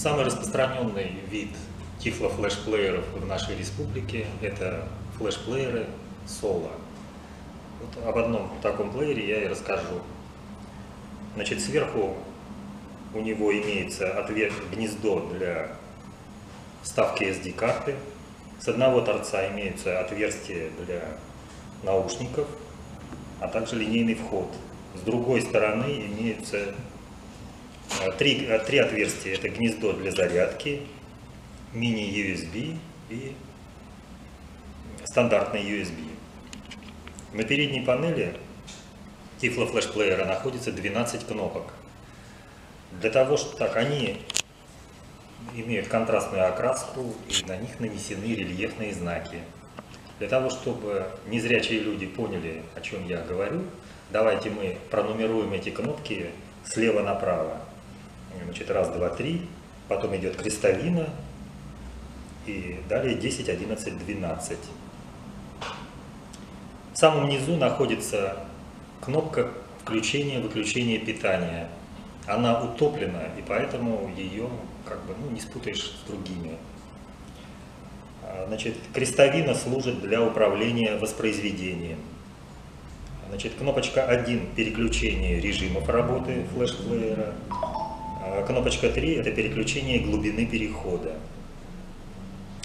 Самый распространенный вид тифло-флешплееров в нашей республике – это флешплееры Sola. Вот об одном таком плеере я и расскажу. Значит, сверху у него имеется гнездо для вставки SD-карты. С одного торца имеются отверстия для наушников, а также линейный вход. С другой стороны имеются три отверстия. Это гнездо для зарядки, мини-USB и стандартный USB. На передней панели тифло-флешплеера находится 12 кнопок. Для того, что они имеют контрастную окраску и на них нанесены рельефные знаки. Для того, чтобы незрячие люди поняли, о чем я говорю, давайте мы пронумеруем эти кнопки слева направо. Значит, раз, два, три, потом идет крестовина и далее 10, 11, 12. В самом низу находится кнопка включения-выключения питания. Она утоплена, и поэтому ее не спутаешь с другими. Значит, крестовина служит для управления воспроизведением. Значит, кнопочка 1 – переключение режимов работы флешплеера. Кнопочка 3 – это переключение глубины перехода.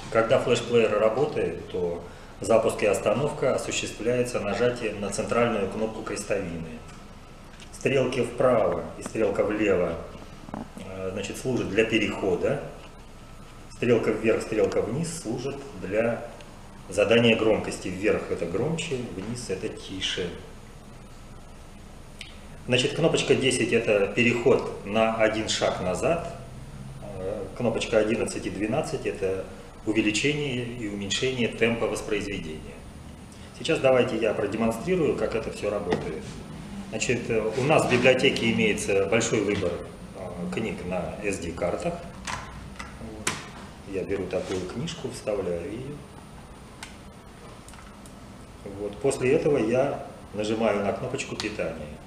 Когда флешплеер работает, то запуск и остановка осуществляется нажатием на центральную кнопку крестовины. Стрелки вправо и стрелка влево служат для перехода. Стрелка вверх, стрелка вниз служат для задания громкости. Вверх это громче, вниз это тише. Значит, кнопочка 10 это переход на один шаг назад. Кнопочка 11 и 12 это увеличение и уменьшение темпа воспроизведения. Сейчас давайте я продемонстрирую, как это все работает. Значит, у нас в библиотеке имеется большой выбор книг на SD-картах. Я беру такую книжку, вставляю ее. Вот. После этого я нажимаю на кнопочку питания.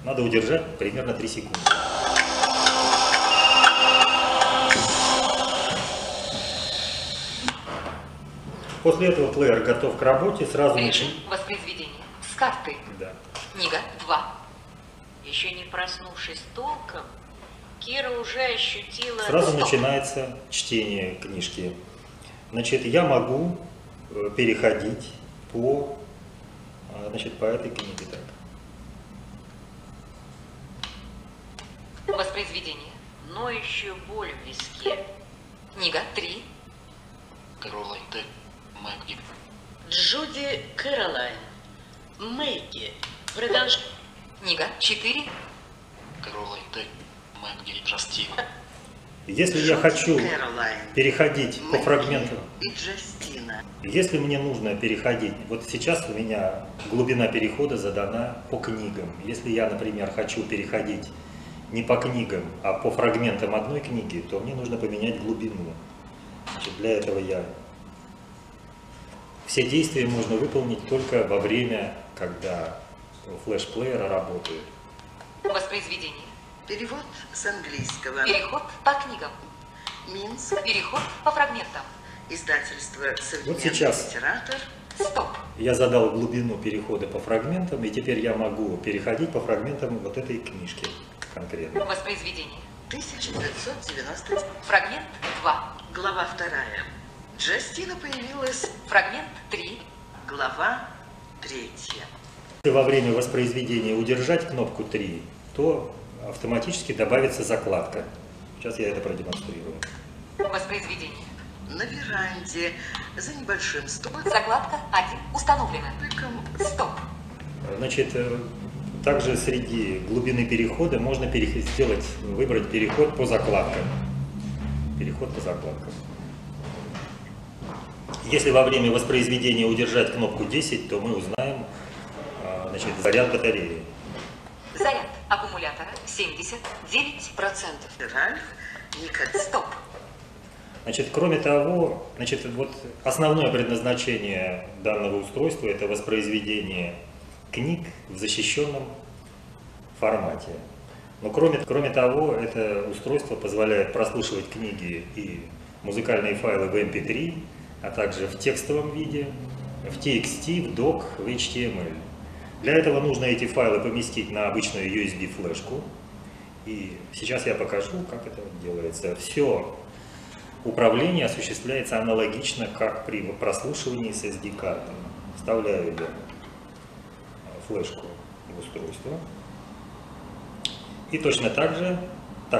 Надо удержать примерно 3 секунды. После этого плеер готов к работе. Сразу режим воспроизведения. С карты. Да. Книга 2. Еще не проснувшись толком, Кира уже ощутила... Сразу начинается чтение книжки. Значит, я могу переходить по этой книге. Так. Воспроизведение. Ноющую боль в виске. Книга 3. Кэролайн Д. Мэгги. Джуди Кэролайн. Мэгги. Продолжай. Книга 4. Кэролайн Д. Мэгги. Джастина. Если я хочу Кэролайн, переходить по Мэгги фрагментам, и Джастина. если мне нужно переходить, вот сейчас у меня глубина перехода задана по книгам. Если я, например, хочу переходить не по книгам, а по фрагментам одной книги, то мне нужно поменять глубину. Значит, для этого все действия можно выполнить только во время, когда флешплеер работает. Воспроизведение. Перевод с английского. Переход по книгам. Минск. Переход по фрагментам. Издательство «Современный сейчас. литератор». Стоп. Я задал глубину перехода по фрагментам, и теперь я могу переходить по фрагментам вот этой книжки конкретно. Воспроизведение. 1990. Фрагмент 2. Глава 2. Джастина появилась. Фрагмент 3. Глава 3. Если во время воспроизведения удержать кнопку 3, то автоматически добавится закладка. Сейчас я это продемонстрирую. Воспроизведение. На веранде за небольшим столиком. Закладка 1 установлена. Стоп. Значит, также среди глубины перехода можно выбрать переход по закладкам. Переход по закладкам. Если во время воспроизведения удержать кнопку 10, то мы узнаем заряд батареи. Заряд аккумулятора 79%. Ральф Николай. Стоп. Значит, кроме того, основное предназначение данного устройства – это воспроизведение книг в защищенном формате. Но кроме того, это устройство позволяет прослушивать книги и музыкальные файлы в MP3, а также в текстовом виде, в TXT, в DOC, в HTML. Для этого нужно эти файлы поместить на обычную USB-флешку. И сейчас я покажу, как это делается. Все управление осуществляется аналогично, как при прослушивании с SD-карты. Вставляю я флешку в устройство. И точно так же,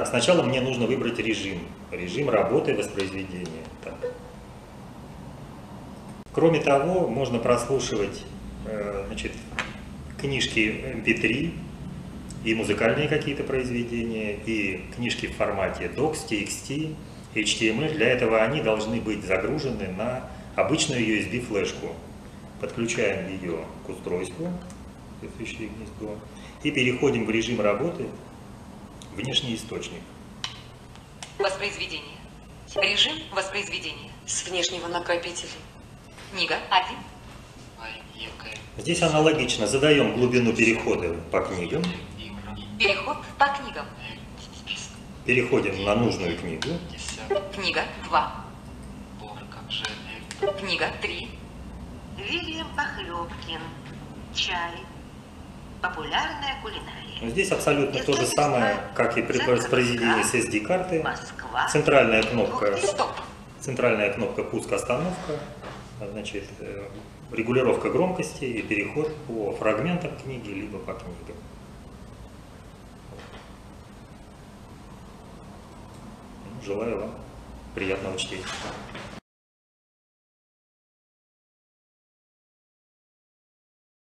сначала мне нужно выбрать режим работы воспроизведения. Так. Кроме того, можно прослушивать книжки MP3 и музыкальные какие-то произведения, и книжки в формате DOCS, TXT, HTML. Для этого они должны быть загружены на обычную USB-флешку. Подключаем ее к устройству, соответствующее гнездо, и переходим в режим работы «Внешний источник». Воспроизведение. Режим воспроизведения. С внешнего накопителя. Книга 1. Здесь аналогично. Задаем глубину перехода по книгам. Переход по книгам. Переходим на нужную книгу. Книга 2. Книга 3. Вильям Похлебкин. Чай. Популярная кулинария. Здесь абсолютно то же самое, как и при воспроизведении с SD-карты. Москва. Центральная кнопка Стоп. пуск-остановка, значит, регулировка громкости и переход по фрагментам книги, либо по книгам. Желаю вам приятного чтения.